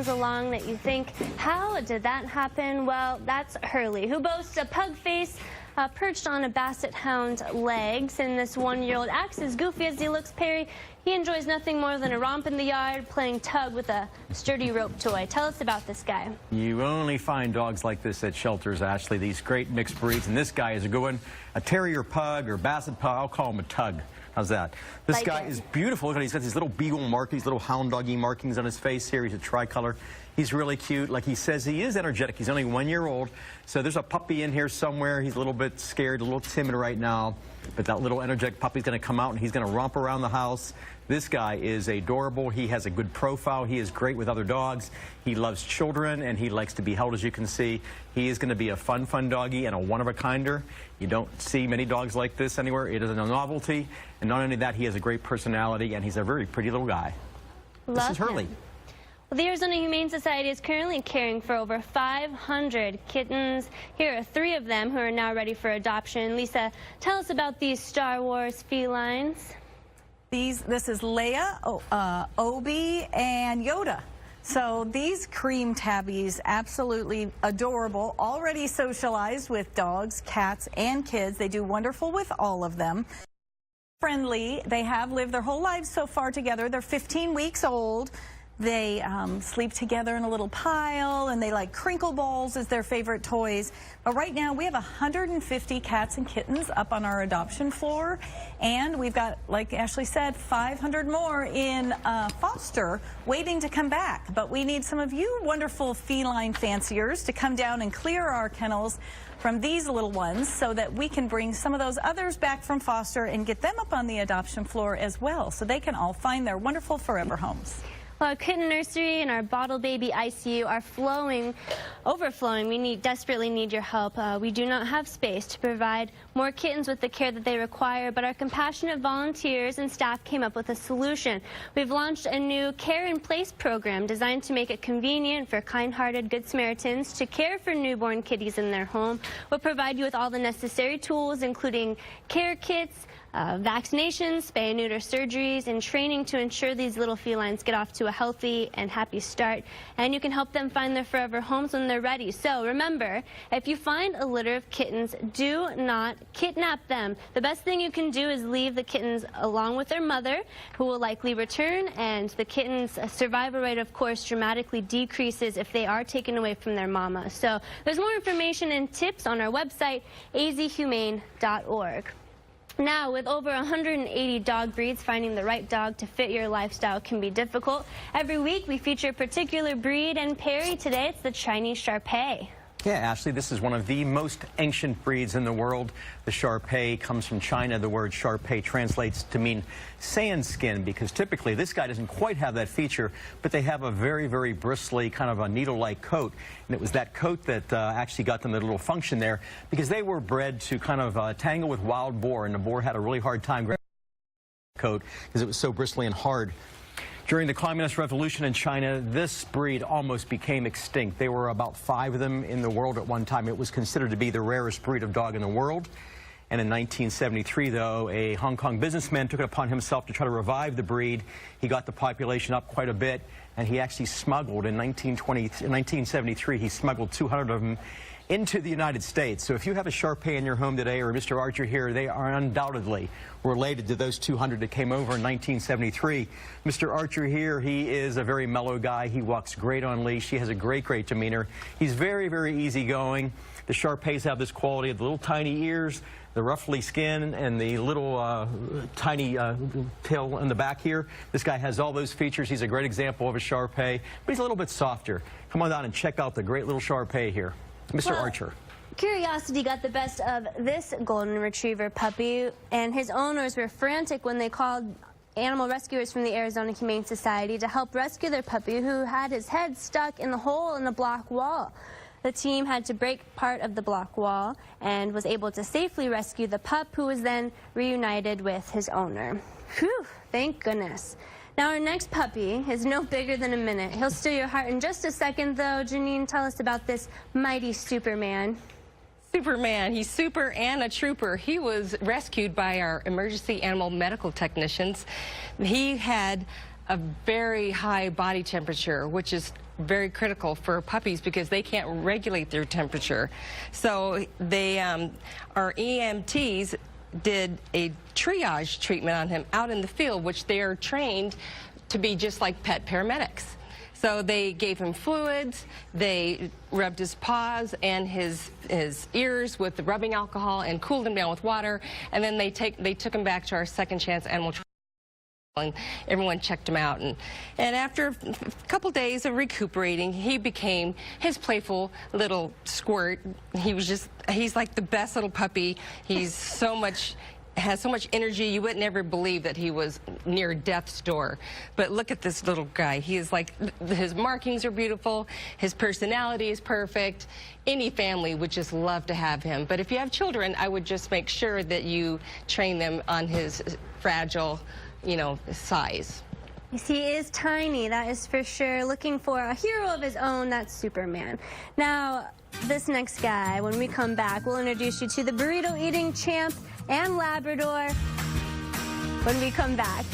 comes along that you think, how did that happen? Well, that's Hurley, who boasts a pug face perched on a basset hound's legs. And this one-year-old acts as goofy as he looks, Perry. He enjoys nothing more than a romp in the yard, playing tug with a sturdy rope toy. Tell us about this guy. You only find dogs like this at shelters, Ashley, these great mixed breeds. And this guy is a good one, a terrier pug or basset pug. I'll call him a tug. How's that? This guy is beautiful. Look at, he's got these little beagle markings, little hound doggy markings on his face here. He's a tricolor. He's really cute. Like he says, he is energetic. He's only 1 year old. So there's a puppy in here somewhere. He's a little bit scared, a little timid right now. But that little energetic puppy's going to come out and he's going to romp around the house. This guy is adorable. He has a good profile. He is great with other dogs. He loves children and he likes to be held, as you can see. He is going to be a fun doggy and a one-of-a-kinder. You don't see many dogs like this anywhere. It is a novelty. And not only that, he has a great personality and he's a very pretty little guy. This is Hurley. Well, the Arizona Humane Society is currently caring for over 500 kittens. Here are 3 of them who are now ready for adoption. Lisa, tell us about these Star Wars felines. This is Leia, Obi, and Yoda. So these cream tabbies, absolutely adorable, already socialized with dogs, cats, and kids. They do wonderful with all of them. Friendly, they have lived their whole lives so far together. They're 15 weeks old. They sleep together in a little pile, and they like crinkle balls as their favorite toys. But right now, we have 150 cats and kittens up on our adoption floor, and we've got, like Ashley said, 500 more in foster waiting to come back. But we need some of you wonderful feline fanciers to come down and clear our kennels from these little ones so that we can bring some of those others back from foster and get them up on the adoption floor as well, so they can all find their wonderful forever homes. Well, our kitten nursery and our bottle baby ICU are overflowing. We desperately need your help. We do not have space to provide more kittens with the care that they require, but our compassionate volunteers and staff came up with a solution. We've launched a new Care in Place program designed to make it convenient for kind-hearted Good Samaritans to care for newborn kitties in their home. We'll provide you with all the necessary tools, including care kits, vaccinations, spay and neuter surgeries, and training to ensure these little felines get off to a healthy and happy start. And you can help them find their forever homes when they're ready. So remember, if you find a litter of kittens, do not kidnap them. The best thing you can do is leave the kittens along with their mother, who will likely return, and the kittens' survival rate, of course, dramatically decreases if they are taken away from their mama. So there's more information and tips on our website, azhumane.org. Now, with over 180 dog breeds, finding the right dog to fit your lifestyle can be difficult. Every week, we feature a particular breed, and Perry, today it's the Chinese Shar Pei. Yeah, Ashley, this is one of the most ancient breeds in the world. The Shar Pei comes from China. The word Shar Pei translates to mean sand skin, because typically this guy doesn't quite have that feature, but they have a very, very bristly, kind of a needle-like coat. And it was that coat that actually got them the little function there, because they were bred to kind of tangle with wild boar, and the boar had a really hard time grabbing the coat because it was so bristly and hard. During the Communist Revolution in China, this breed almost became extinct. There were about 5 of them in the world at one time. It was considered to be the rarest breed of dog in the world. And in 1973, though, a Hong Kong businessman took it upon himself to try to revive the breed. He got the population up quite a bit, and he actually smuggled, in 1973, he smuggled 200 of them into the United States. So if you have a Shar Pei in your home today, or Mr. Archer here, they are undoubtedly related to those 200 that came over in 1973. Mr. Archer here, he is a very mellow guy. He walks great on leash. He has a great, great demeanor. He's very, very easygoing. The Shar Peis have this quality of the little tiny ears, the ruffly skin, and the little tiny tail in the back here. This guy has all those features. He's a great example of a Shar Pei, but he's a little bit softer. Come on down and check out the great little Shar Pei here. Mr. Archer. Curiosity got the best of this golden retriever puppy, and his owners were frantic when they called animal rescuers from the Arizona Humane Society to help rescue their puppy, who had his head stuck in the hole in the block wall. The team had to break part of the block wall and was able to safely rescue the pup, who was then reunited with his owner. Whew, thank goodness. Now, our next puppy is no bigger than a minute. He'll steal your heart in just a second, though. Janine, tell us about this mighty Superman. Superman, he's super and a trooper. He was rescued by our emergency animal medical technicians. He had a very high body temperature, which is very critical for puppies because they can't regulate their temperature. So they, our EMTs did a triage treatment on him out in the field, which they are trained to be just like pet paramedics. So they gave him fluids, they rubbed his paws and his ears with the rubbing alcohol and cooled him down with water, and then they took him back to our second chance animal trial, and everyone checked him out. And after a couple days of recuperating, he became his playful little squirt. He's like the best little puppy. He's has so much energy, you would never believe that he was near death's door. But look at this little guy. He is like, his markings are beautiful, his personality is perfect. Any family would just love to have him. But if you have children, I would just make sure that you train them on his fragile, you know, size. Yes, he is tiny, that is for sure. Looking for a hero of his own, that's Superman. Now, this next guy, when we come back, we'll introduce you to the burrito-eating champ and Labrador when we come back.